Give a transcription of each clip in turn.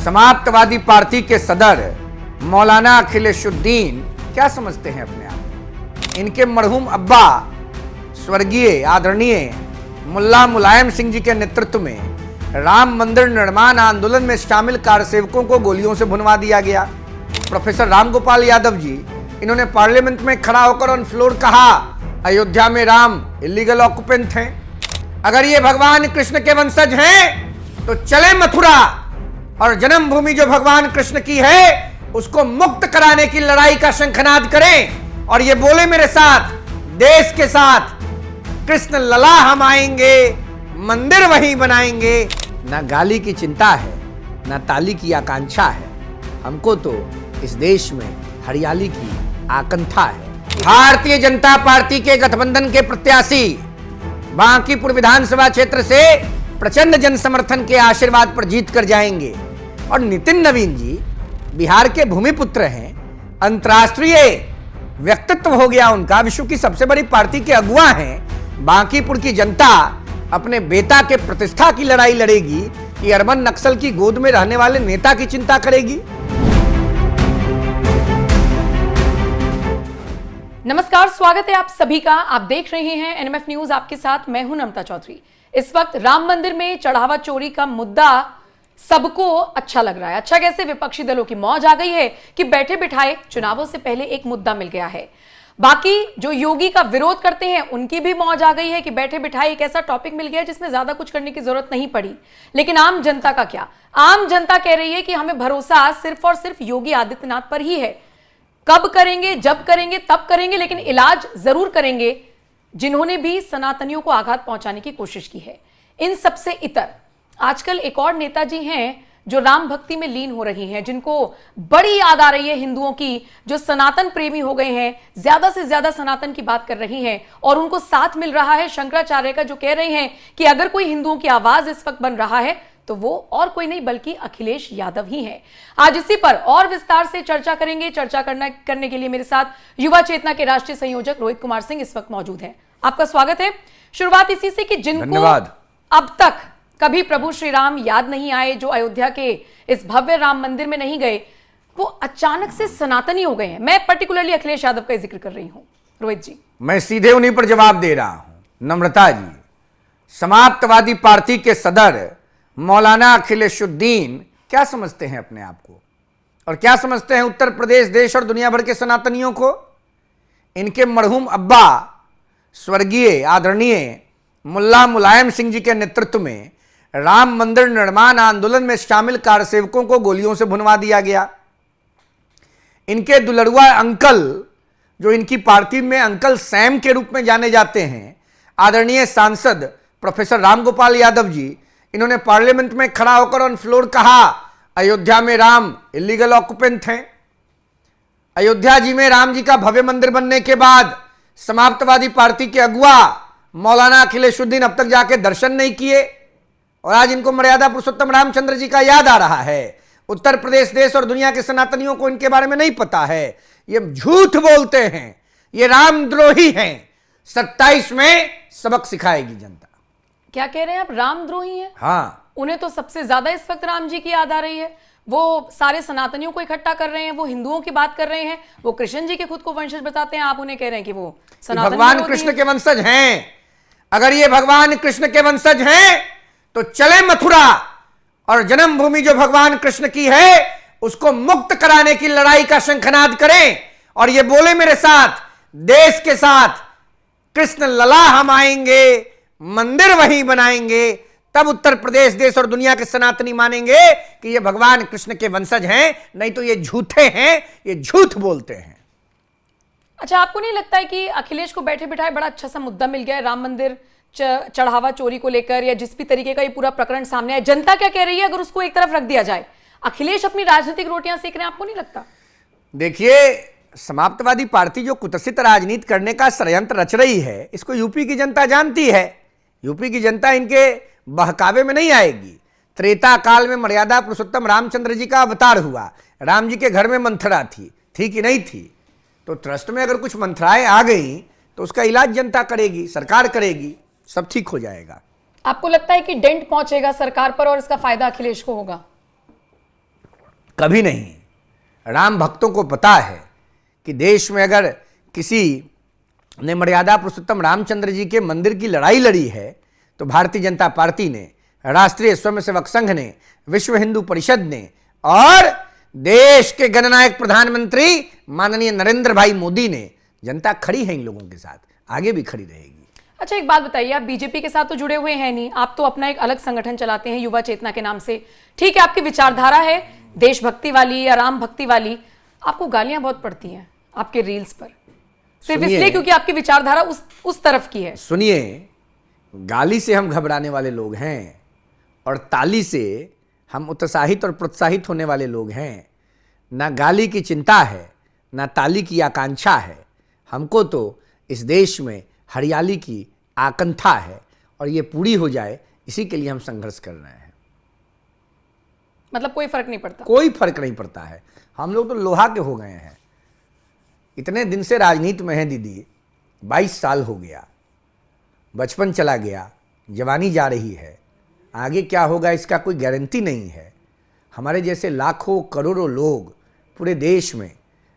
समाप्तवादी party के सदर मौलाना अखिलेशुद्दीन क्या समझते हैं अपने आप? इनके मरहूम अब्बा स्वर्गीय आदरणीय मुल्ला मुलायम सिंह जी के नेतृत्व में राम मंदिर निर्माण आंदोलन में शामिल कार्यसेवकों को गोलियों से भुनवा दिया गया। प्रोफेसर रामगोपाल यादव जी, इन्होंने पार्लियामेंट में खड़ा होकर ऑन फ्लोर कहा अयोध्या में राम इलीगल ऑक्युपेंट हैं। अगर ये भगवान कृष्ण के वंशज हैं तो चले मथुरा और जन्मभूमि जो भगवान कृष्ण की है उसको मुक्त कराने की लड़ाई का शंखनाद करें और ये बोले मेरे साथ, देश के साथ कृष्ण लला हम आएंगे, मंदिर वहीं बनाएंगे। ना गाली की चिंता है, ना ताली की आकांक्षा है, हमको तो इस देश में हरियाली की आकांक्षा है। भारतीय जनता पार्टी के गठबंधन के प्रत्याशी बांकीपुर विधानसभा क्षेत्र से प्रचंड जन समर्थन के आशीर्वाद पर जीत कर जाएंगे और नितिन नवीन जी बिहार के भूमिपुत्र हैं, अंतर्राष्ट्रीय व्यक्तित्व हो गया उनका, विश्व की सबसे बड़ी पार्टी के अगुवा हैं। बांकीपुर की जनता अपने बेटा के प्रतिष्ठा की लड़ाई लड़ेगी कि अर्बन नक्सल की गोद में रहने वाले नेता की चिंता करेगी। नमस्कार, स्वागत है आप सभी का। आप देख रहे हैं एनएमएफ न्यूज, आपके साथ मैं हूं नमता चौधरी। इस वक्त राम मंदिर में चढ़ावा चोरी का मुद्दा सबको अच्छा लग रहा है। अच्छा कैसे, विपक्षी दलों की मौज आ गई है कि बैठे बिठाए चुनावों से पहले एक मुद्दा मिल गया है। बाकी जो योगी का विरोध करते हैं उनकी भी मौज आ गई है कि बैठे बिठाए एक ऐसा टॉपिक मिल गया जिसमें ज्यादा कुछ करने की जरूरत नहीं पड़ी। लेकिन आम जनता का क्या? आम जनता कह रही है कि हमें भरोसा सिर्फ और सिर्फ योगी आदित्यनाथ पर ही है। कब करेंगे, जब करेंगे, तब करेंगे, लेकिन इलाज जरूर करेंगे। जिन्होंने भी सनातनियों को आघात पहुंचाने की कोशिश की है, इन सबसे इतर आजकल एक और नेताजी हैं जो राम भक्ति में लीन हो रही हैं, जिनको बड़ी याद आ रही है हिंदुओं की, जो सनातन प्रेमी हो गए हैं, ज्यादा से ज्यादा सनातन की बात कर रही हैं और उनको साथ मिल रहा है शंकराचार्य का, जो कह रहे हैं कि अगर कोई हिंदुओं की आवाज इस वक्त बन रहा है तो वो और कोई नहीं बल्कि अखिलेश यादव ही हैं। आज इसी पर और विस्तार से चर्चा करेंगे। चर्चा करने के लिए मेरे साथ युवा चेतना के राष्ट्रीय संयोजक रोहित कुमार सिंह इस वक्त मौजूद हैं। आपका स्वागत है। शुरुआत इसी से कि जिनको अब तक कभी प्रभु श्री राम याद नहीं आए, जो अयोध्या के इस भव्य राम मंदिर में नहीं गए, वो अचानक से सनातनी हो गए हैं। मैं पर्टिकुलरली अखिलेश यादव का जिक्र कर रही हूं। रोहित जी, मैं सीधे उन्हीं पर जवाब दे रहा हूं। नम्रता जी, समाप्तवादी पार्टी के सदर मौलाना अखिलेशुद्दीन क्या समझते हैं अपने आप को और क्या समझते हैं उत्तर प्रदेश, देश और दुनिया भर के सनातनियों को? इनके मरहूम अब्बा स्वर्गीय आदरणीय मुल्ला मुलायम सिंह जी के नेतृत्व में राम मंदिर निर्माण आंदोलन में शामिल कार्यसेवकों को गोलियों से भुनवा दिया गया। इनके दुलड़ुआ अंकल, जो इनकी पार्टी में अंकल सैम के रूप में जाने जाते हैं, आदरणीय सांसद प्रोफेसर रामगोपाल यादव जी, इन्होंने पार्लियामेंट में खड़ा होकर ऑन फ्लोर कहा अयोध्या में राम इलीगल ऑक्युपेंट हैं। अयोध्या जी में राम जी का भव्य मंदिर बनने के बाद समाप्तवादी पार्टी के अगुआ मौलाना अखिलेशुद्दीन अब तक जाके दर्शन नहीं किए और आज इनको मर्यादा पुरुषोत्तम रामचंद्र जी का याद आ रहा है। उत्तर प्रदेश, देश और दुनिया के सनातनियों को इनके बारे में नहीं पता है। ये झूठ बोलते हैं, ये रामद्रोही हैं। 27 में सबक सिखाएगी जनता। क्या कह रहे हैं आप? रामद्रोही हैं? हाँ, उन्हें तो सबसे ज्यादा इस वक्त राम जी की याद आ रही है। वो सारे सनातनियों को इकट्ठा कर रहे हैं, वो हिंदुओं की बात कर रहे हैं, वो कृष्ण जी के खुद को वंशज बताते हैं। आप उन्हें कह रहे हैं कि वो भगवान कृष्ण के वंशज हैं। अगर ये भगवान कृष्ण के वंशज हैं तो चले मथुरा और जन्मभूमि जो भगवान कृष्ण की है उसको मुक्त कराने की लड़ाई का शंखनाद करें और ये बोले मेरे साथ, देश के साथ कृष्ण लला हम आएंगे, मंदिर वहीं बनाएंगे। तब उत्तर प्रदेश, देश और दुनिया के सनातनी मानेंगे कि ये भगवान कृष्ण के वंशज हैं, नहीं तो ये झूठे हैं, ये झूठ बोलते हैं। अच्छा, आपको नहीं लगता है कि अखिलेश को बैठे बिठाए बड़ा अच्छा सा मुद्दा मिल गया है राम मंदिर चढ़ावा चोरी को लेकर, या जिस भी तरीके का ये पूरा प्रकरण सामने आया? जनता क्या कह रही है अगर उसको एक तरफ रख दिया जाए? अखिलेश अपनी राजनीतिक रोटियां सेक रहे हैं, आपको नहीं लगता? देखिए, समाप्तवादी पार्टी जो कुत्सित राजनीति करने का षड्यंत्र रच रही है, इसको यूपी की जनता जानती है। यूपी की जनता इनके बहकावे में नहीं आएगी। त्रेता काल में मर्यादा पुरुषोत्तम रामचंद्र जी का अवतार हुआ, राम जी के घर में मंथरा थी कि नहीं थी? तो ट्रस्ट में अगर कुछ मंथराएं आ गई तो उसका इलाज जनता करेगी, सरकार करेगी, सब ठीक हो जाएगा। आपको लगता है कि डेंट पहुंचेगा सरकार पर और इसका फायदा अखिलेश को होगा? कभी नहीं। राम भक्तों को पता है कि देश में अगर किसी ने मर्यादा पुरुषोत्तम रामचंद्र जी के मंदिर की लड़ाई लड़ी है तो भारतीय जनता पार्टी ने, राष्ट्रीय स्वयंसेवक संघ ने, विश्व हिंदू परिषद ने और देश के जननायक प्रधानमंत्री माननीय नरेंद्र भाई मोदी ने। जनता खड़ी है इन लोगों के साथ, आगे भी खड़ी रहेगी। अच्छा, एक बात बताइए, आप बीजेपी के साथ तो जुड़े हुए हैं नहीं, आप तो अपना एक अलग संगठन चलाते हैं युवा चेतना के नाम से। ठीक है, आपकी विचारधारा है देशभक्ति वाली या राम भक्ति वाली, आपको गालियां बहुत पड़ती हैं आपके रील्स पर, सिर्फ इसलिए क्योंकि आपकी विचारधारा उस तरफ की है। सुनिए, गाली से हम घबराने वाले लोग हैं और ताली से हम उत्साहित और प्रोत्साहित होने वाले लोग हैं। ना गाली की चिंता है, ना ताली की आकांक्षा है। हमको तो इस देश में हरियाली की आकांक्षा है और ये पूरी हो जाए, इसी के लिए हम संघर्ष कर रहे हैं। मतलब कोई फर्क नहीं पड़ता? कोई फर्क नहीं पड़ता है। हम लोग तो लोहा के हो गए हैं। इतने दिन से राजनीति में है दीदी, 22 साल हो गया, बचपन चला गया, जवानी जा रही है, आगे क्या होगा इसका कोई गारंटी नहीं है। हमारे जैसे लाखों करोड़ों लोग पूरे देश में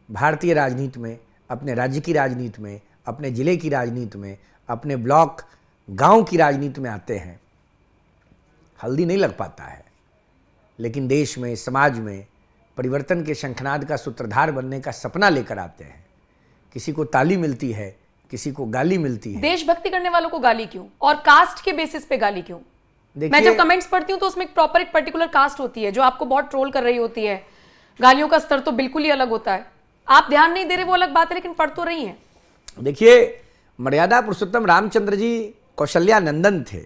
भारतीय राजनीति में, अपने राज्य की राजनीति में, अपने ज़िले की राजनीति में, अपने ब्लॉक गांव की राजनीति में आते हैं। हल्दी नहीं लग पाता है, लेकिन देश में, समाज में परिवर्तन के शंखनाद का सूत्रधार बनने का सपना लेकर आते हैं। किसी को ताली मिलती है, किसी को गाली मिलती है। देशभक्ति करने वालों को गाली क्यों, और कास्ट के बेसिस पे गाली क्यों? मैं जब कमेंट्स पढ़ती हूँ तो उसमें प्रॉपर एक पर्टिकुलर कास्ट होती है जो आपको बहुत ट्रोल कर रही होती है। गालियों का स्तर तो बिल्कुल ही अलग होता है। आप ध्यान नहीं दे रहे वो अलग बात है, लेकिन पढ़ तो रही हैं। देखिए, मर्यादा पुरुषोत्तम रामचंद्र जी कौशल्या नंदन थे,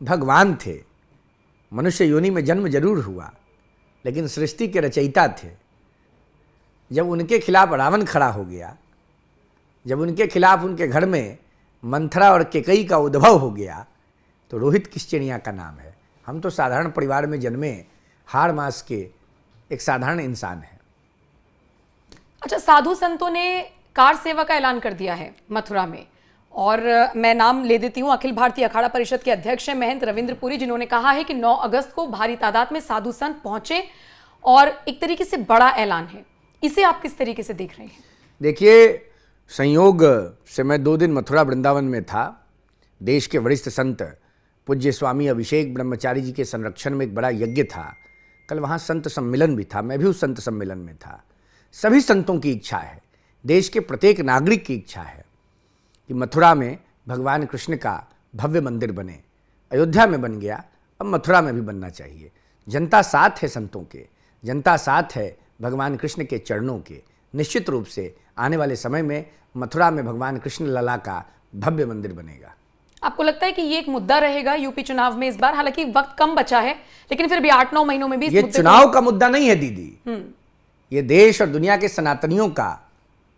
भगवान थे। मनुष्य योनि में जन्म जरूर हुआ, लेकिन सृष्टि के रचयिता थे। जब उनके खिलाफ रावण खड़ा हो गया, जब उनके खिलाफ उनके घर में मंथरा और केकई का उद्भव हो गया, तो रोहित किस चिड़िया का नाम है। हम तो साधारण परिवार में जन्मे, हाड़ मास के एक साधारण इंसान हैं। अच्छा, साधु संतों ने कार सेवा का ऐलान कर दिया है मथुरा में, और मैं नाम ले देती हूं, अखिल भारतीय अखाड़ा परिषद के अध्यक्ष हैं महंत रविंद्र पुरी, जिन्होंने कहा है कि 9 अगस्त को भारी तादाद में साधु संत पहुंचे और एक तरीके से बड़ा ऐलान है। इसे आप किस तरीके से देख रहे हैं? देखिए, संयोग से मैं 2 दिन मथुरा वृंदावन में था। देश के वरिष्ठ संत पूज्य स्वामी अभिषेक ब्रह्मचारी जी के संरक्षण में एक बड़ा यज्ञ था। कल वहाँ संत सम्मेलन भी था, मैं भी उस संत सम्मेलन में था। सभी संतों की इच्छा है, देश के प्रत्येक नागरिक की इच्छा है कि मथुरा में भगवान कृष्ण का भव्य मंदिर बने। अयोध्या में बन गया, अब मथुरा में भी बनना चाहिए। जनता साथ है संतों के, जनता साथ है भगवान कृष्ण के चरणों के। निश्चित रूप से आने वाले समय में मथुरा में भगवान कृष्ण लला का भव्य मंदिर बनेगा। आपको लगता है कि ये एक मुद्दा रहेगा यूपी चुनाव में इस बार? हालांकि वक्त कम बचा है, लेकिन फिर भी 8-9 महीनों में भी ये चुनाव का मुद्दा नहीं है दीदी, ये देश और दुनिया के सनातनियों का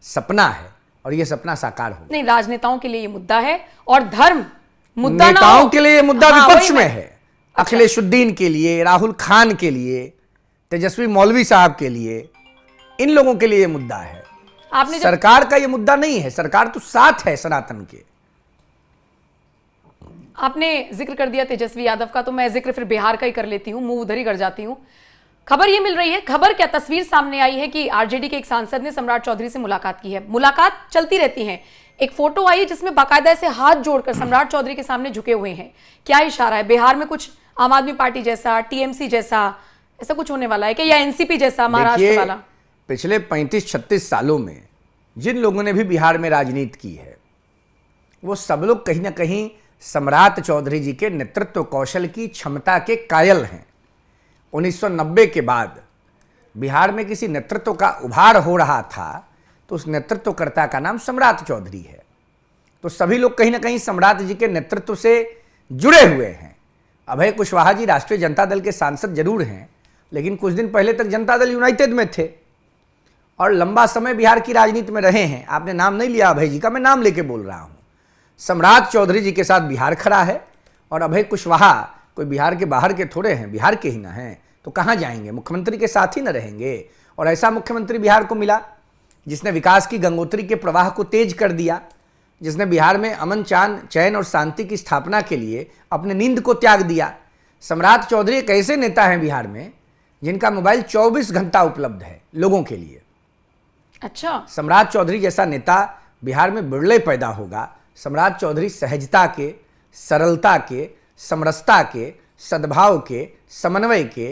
सपना है और ये सपना साकार हो। नहीं, राजनेताओं के लिए ये मुद्दा है और धर्म मुद्दा नेताओं के लिए ये मुद्दा हाँ, विपक्ष में है। अच्छा। अखिलेशुद्दीन के लिए, राहुल खान के लिए, तेजस्वी मौलवी साहब के लिए, इन लोगों के लिए ये मुद्दा है। आपने सरकार का ये मुद्दा नहीं है। सरकार तो साथ है सनातन के। आपने जिक्र कर दिया तेजस्वी यादव का, तो मैं जिक्र फिर बिहार का ही कर लेती हूँ, मुंह उधर ही कर जाती हूँ। खबर ये मिल रही है, खबर क्या, तस्वीर सामने आई है कि आरजेडी के एक सांसद ने सम्राट चौधरी से मुलाकात की है। मुलाकात चलती रहती है। एक फोटो आई है जिसमें बाकायदा से हाथ जोड़कर सम्राट चौधरी के सामने झुके हुए हैं। क्या इशारा है? बिहार में कुछ आम आदमी पार्टी जैसा, टीएमसी जैसा, ऐसा कुछ होने वाला है क्या, या एनसीपी जैसा महाराष्ट्र वाला? पिछले 35-36 सालों में जिन लोगों ने भी बिहार में राजनीति की है, वो सब लोग कहीं ना कहीं सम्राट चौधरी जी के नेतृत्व कौशल की क्षमता के कायल हैं। 1990 के बाद बिहार में किसी नेतृत्व का उभार हो रहा था तो उस नेतृत्वकर्ता का नाम सम्राट चौधरी है। तो सभी लोग कहीं ना कहीं सम्राट जी के नेतृत्व से जुड़े हुए हैं। अभय कुशवाहा जी राष्ट्रीय जनता दल के सांसद जरूर हैं, लेकिन कुछ दिन पहले तक जनता दल यूनाइटेड में थे और लंबा समय बिहार की राजनीति में रहे हैं। आपने नाम नहीं लिया अभय जी का, मैं नाम लेके बोल रहा हूं। सम्राट चौधरी जी के साथ बिहार खड़ा है और अभय कुशवाहा कोई बिहार के बाहर के थोड़े हैं, बिहार के ही ना हैं, तो कहाँ जाएंगे? मुख्यमंत्री के साथ ही न रहेंगे। और ऐसा मुख्यमंत्री बिहार को मिला जिसने विकास की गंगोत्री के प्रवाह को तेज कर दिया, जिसने बिहार में अमन चैन और शांति की स्थापना के लिए अपने नींद को त्याग दिया। सम्राट चौधरी एक ऐसे नेता हैं बिहार में जिनका मोबाइल 24 घंटा उपलब्ध है लोगों के लिए। अच्छा, सम्राट चौधरी जैसा नेता बिहार में बिरले पैदा होगा। सम्राट चौधरी सहजता के, सरलता के, समरसता के, सद्भाव के, समन्वय के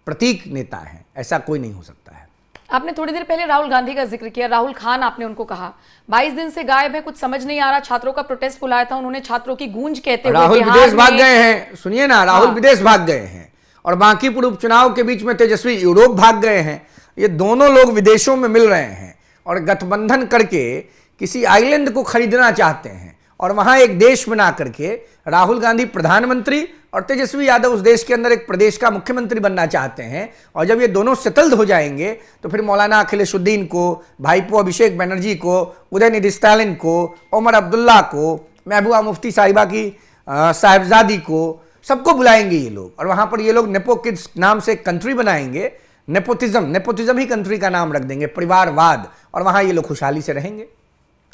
प्रतीक नेता हैं। ऐसा कोई नहीं हो सकता है। आपने थोड़ी देर पहले राहुल गांधी का जिक्र किया। राहुल खान आपने उनको कहा 22 दिन से गायब है, कुछ समझ नहीं आ रहा। छात्रों का प्रोटेस्ट बुलाया था उन्होंने, छात्रों की गूंज कहते हुए राहुल विदेश भाग गए हैं। सुनिए ना, राहुल विदेश भाग गए हैं और बांकीपुर उपचुनाव के बीच में तेजस्वी यूरोप भाग गए हैं। ये दोनों लोग विदेशों में मिल रहे हैं और गठबंधन करके किसी आइलैंड को खरीदना चाहते हैं और वहां एक देश बना करके राहुल गांधी प्रधानमंत्री और तेजस्वी यादव उस देश के अंदर एक प्रदेश का मुख्यमंत्री बनना चाहते हैं। और जब ये दोनों सेटल्ड हो जाएंगे तो फिर मौलाना अखिलेशुद्दीन को, भाईपो अभिषेक बनर्जी को, उदयनिधि स्टालिन को, ओमर अब्दुल्ला को, महबूबा मुफ्ती साहिबा की साहिबजादी को, सबको बुलाएंगे ये लोग। और वहां पर ये लोग नेपो किड्स नाम से कंट्री बनाएंगे। नेपोटिज्म ही कंट्री का नाम रख देंगे, परिवारवाद, और वहां ये लोग खुशहाली से रहेंगे।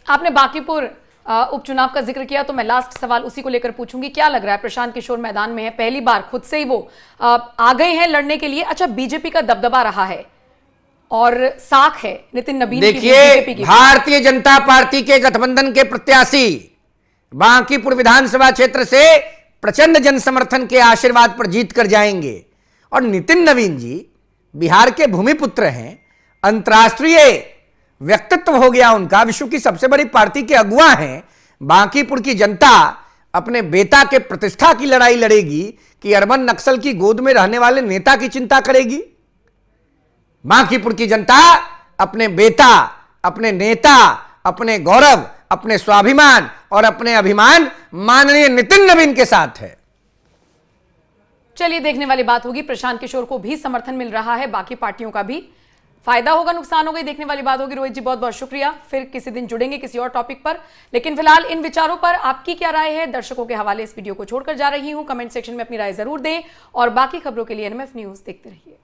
आपने बांकीपुर उपचुनाव का जिक्र किया तो मैं लास्ट सवाल उसी को लेकर पूछूंगी। क्या लग रहा है, प्रशांत किशोर मैदान में है, पहली बार खुद से ही वो आ गए हैं लड़ने के लिए। अच्छा, बीजेपी का दबदबा रहा है और साख है नितिन नवीन की। देखिए, भारतीय जनता पार्टी के गठबंधन के प्रत्याशी बांकीपुर विधानसभा क्षेत्र से प्रचंड जन समर्थन के आशीर्वाद पर जीत कर जाएंगे। और नितिन नवीन जी बिहार के भूमिपुत्र हैं, अंतर्राष्ट्रीय व्यक्तित्व हो गया उनका, विश्व की सबसे बड़ी पार्टी के अगुवा हैं। बांकीपुर की जनता अपने बेटा के प्रतिष्ठा की लड़ाई लड़ेगी कि अर्बन नक्सल की गोद में रहने वाले नेता की चिंता करेगी। बांकीपुर की जनता अपने बेटा, अपने नेता, अपने गौरव, अपने स्वाभिमान और अपने अभिमान माननीय नितिन नवीन के साथ है। चलिए, देखने वाली बात होगी। प्रशांत किशोर को भी समर्थन मिल रहा है, बाकी पार्टियों का भी। फायदा होगा, नुकसान होगा, देखने वाली बात होगी। रोहित जी, बहुत बहुत शुक्रिया। फिर किसी दिन जुड़ेंगे किसी और टॉपिक पर, लेकिन फिलहाल इन विचारों पर आपकी क्या राय है, दर्शकों के हवाले इस वीडियो को छोड़कर जा रही हूं। कमेंट सेक्शन में अपनी राय जरूर दें और बाकी खबरों के लिए एनएमएफ न्यूज देखते रहिए।